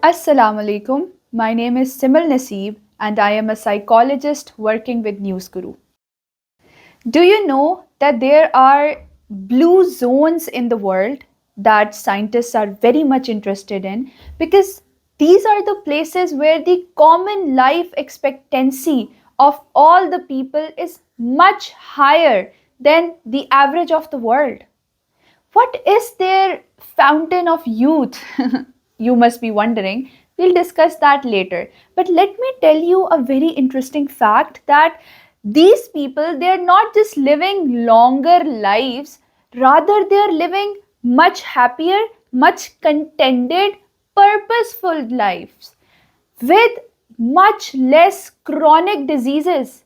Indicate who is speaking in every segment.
Speaker 1: Assalamu alaikum. My name is Simal Naseeb and I am a psychologist working with News Guru. Do you know that there are blue zones in the world that scientists are very much interested in because these are the places where the common life expectancy of all the people is much higher than the average of the world. What is their fountain of youth? You must be wondering. We'll discuss that later. But let me tell you a very interesting fact that these people, they're not just living longer lives, rather, they're living much happier, much contented, purposeful lives with much less chronic diseases.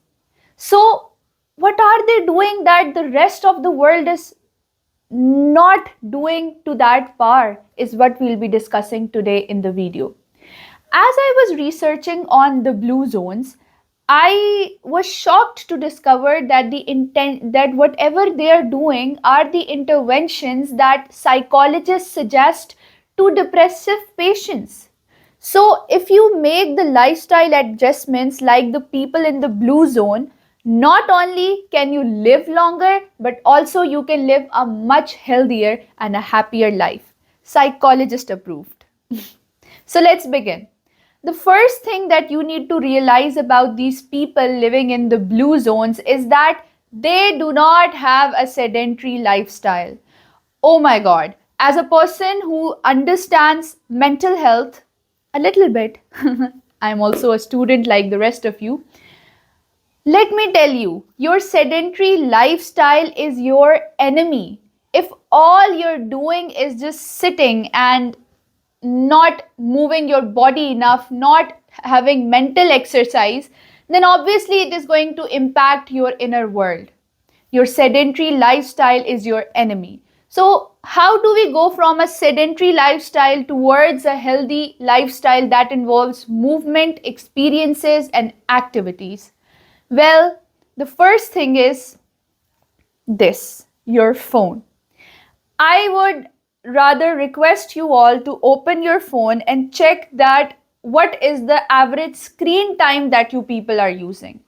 Speaker 1: So, what are they doing that the rest of the world is not doing to that par is what we'll be discussing today in the video. As I was researching on the blue zones, I was shocked to discover that the intent that whatever they are doing are the interventions that psychologists suggest to depressive patients. So, if you make the lifestyle adjustments like the people in the blue zone, not only can you live longer, but also you can live a much healthier and a happier life. Psychologist approved. So, let's begin. The first thing that you need to realize about these people living in the blue zones is that they do not have a sedentary lifestyle. Oh my god, as a person who understands mental health a little bit, I'm also a student like the rest of you. Let me tell you, your sedentary lifestyle is your enemy. If all you're doing is just sitting and not moving your body enough, not having mental exercise, then obviously it is going to impact your inner world. Your sedentary lifestyle is your enemy. So, how do we go from a sedentary lifestyle towards a healthy lifestyle that involves movement, experiences, and activities? Well, the first thing is this, your phone. I would rather request you all to open your phone and check that what is the average screen time that you people are using.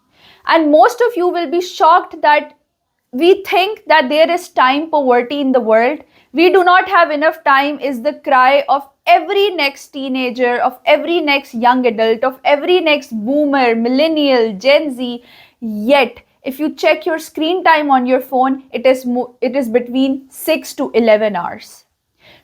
Speaker 1: And most of you will be shocked that we think that there is time poverty in the world. We do not have enough time is the cry of every next teenager, of every next young adult, of every next boomer, millennial, Gen Z. Yet, if you check your screen time on your phone, it is between 6 to 11 hours.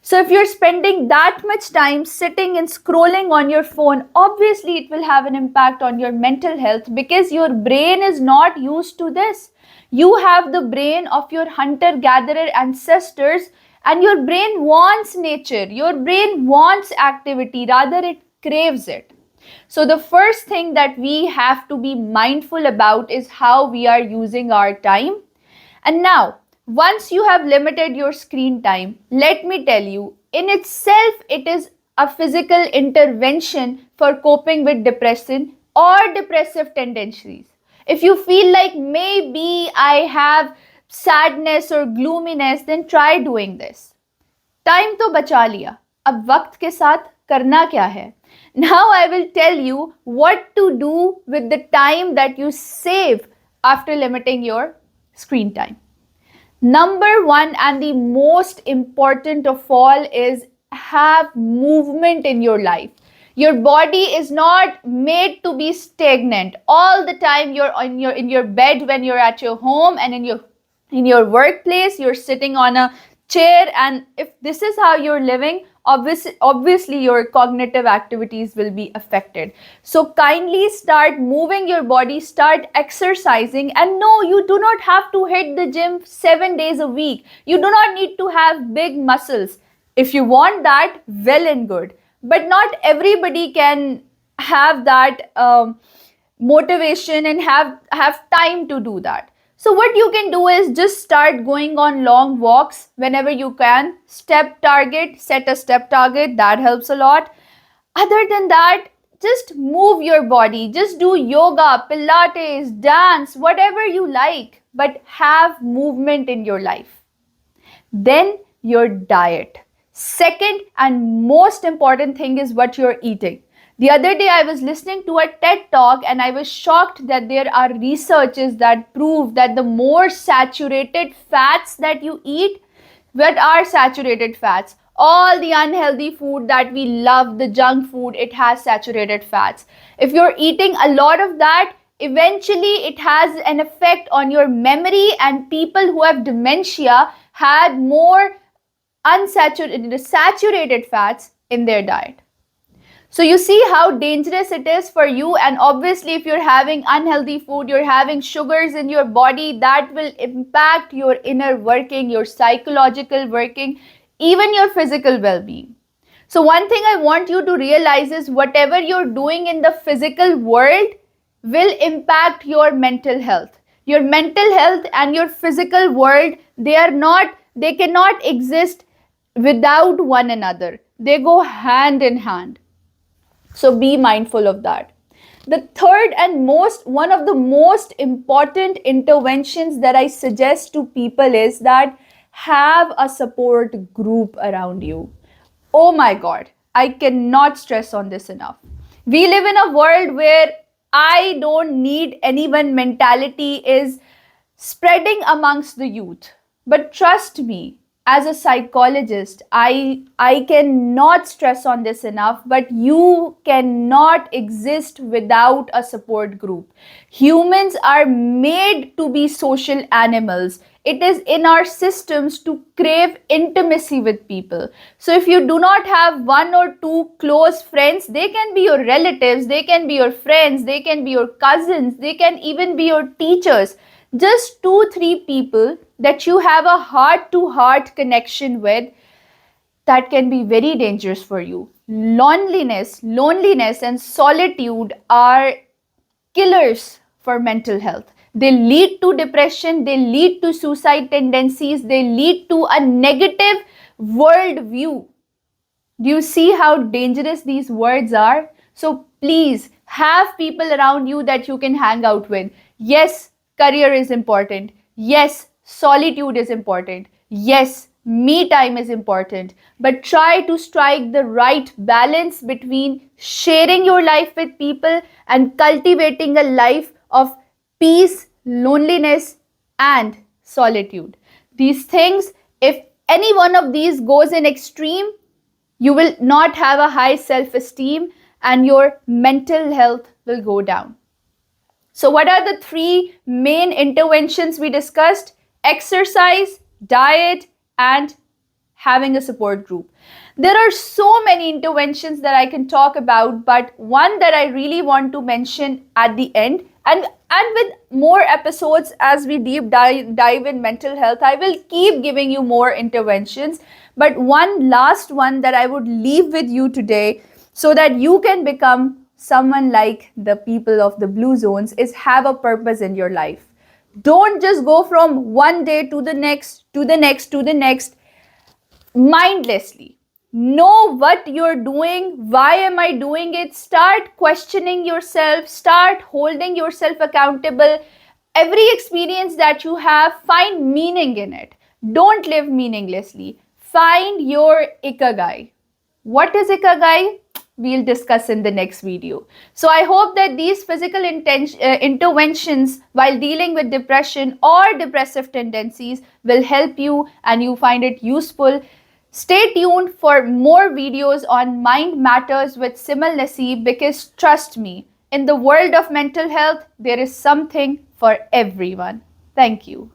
Speaker 1: So if you're spending that much time sitting and scrolling on your phone, obviously it will have an impact on your mental health because your brain is not used to this. You have the brain of your hunter-gatherer ancestors and your brain wants nature. Your brain wants activity, rather it craves it. So the first thing that we have to be mindful about is how we are using our time. And now, once you have limited your screen time, let me tell you, in itself, it is a physical intervention for coping with depression or depressive tendencies. If you feel like maybe I have sadness or gloominess, then try doing this. Time तो बचा लिया, अब वक्त के साथ करना क्या है? Now I will tell you what to do with the time that you save after limiting your screen time. Number one and the most important of all is have movement in your life. Your body is not made to be stagnant. All the time you're in your bed when you're at your home and in your workplace, you're sitting on a chair, and if this is how you're living, obviously your cognitive activities will be affected. So kindly start moving your body, start exercising, and no, you do not have to hit the gym 7 days a week. You do not need to have big muscles. If you want that, well and good, but not everybody can have that motivation and have time to do that. So what you can do is just start going on long walks whenever you can. Set a step target, that helps a lot. Other than that, just move your body, just do yoga, pilates, dance, whatever you like, but have movement in your life. Then your diet. Second and most important thing is what you're eating. The other day I was listening to a TED talk and I was shocked that there are researches that prove that the more saturated fats that you eat, what are saturated fats? All the unhealthy food that we love, the junk food, it has saturated fats. If you're eating a lot of that, eventually it has an effect on your memory, and people who have dementia had more unsaturated saturated fats in their diet. So you see how dangerous it is for you, and obviously if you're having unhealthy food, you're having sugars in your body, that will impact your inner working, your psychological working, even your physical well-being. So one thing I want you to realize is whatever you're doing in the physical world will impact your mental health. Your mental health and your physical world, they cannot exist without one another. They go hand in hand. So be mindful of that. The third and one of the most important interventions that I suggest to people is that have a support group around you. Oh my God, I cannot stress on this enough. We live in a world where I don't need anyone mentality is spreading amongst the youth. But trust me, as a psychologist, I cannot stress on this enough, but you cannot exist without a support group. Humans are made to be social animals. It is in our systems to crave intimacy with people. So if you do not have one or two close friends, they can be your relatives, they can be your friends, they can be your cousins, they can even be your teachers. Just 2-3 people that you have a heart to heart connection with, that can be very dangerous for you. Loneliness and solitude are killers for mental health. They lead to depression, they lead to suicide tendencies, they lead to a negative worldview. Do you see how dangerous these words are? So please have people around you that you can hang out with. Yes, career is important. Yes, solitude is important. Yes, me time is important. But try to strike the right balance between sharing your life with people and cultivating a life of peace, loneliness, and solitude. These things, if any one of these goes in extreme, you will not have a high self-esteem and your mental health will go down. So what are the 3 main interventions we discussed? Exercise, diet, and having a support group. There are so many interventions that I can talk about, but one that I really want to mention at the end, and with more episodes as we deep dive in mental health, I will keep giving you more interventions. But one last one that I would leave with you today so that you can become someone like the people of the blue zones is have a purpose in your life. Don't just go from one day to the next, to the next, to the next mindlessly. Know what you're doing. Why am I doing it? Start questioning yourself. Start holding yourself accountable. Every experience that you have, find meaning in it. Don't live meaninglessly. Find your ikigai. What is ikigai? We'll discuss in the next video. So I hope that these physical interventions while dealing with depression or depressive tendencies will help you and you find it useful. Stay tuned for more videos on Mind Matters with Simal Naseeb, because trust me, in the world of mental health, there is something for everyone. Thank you.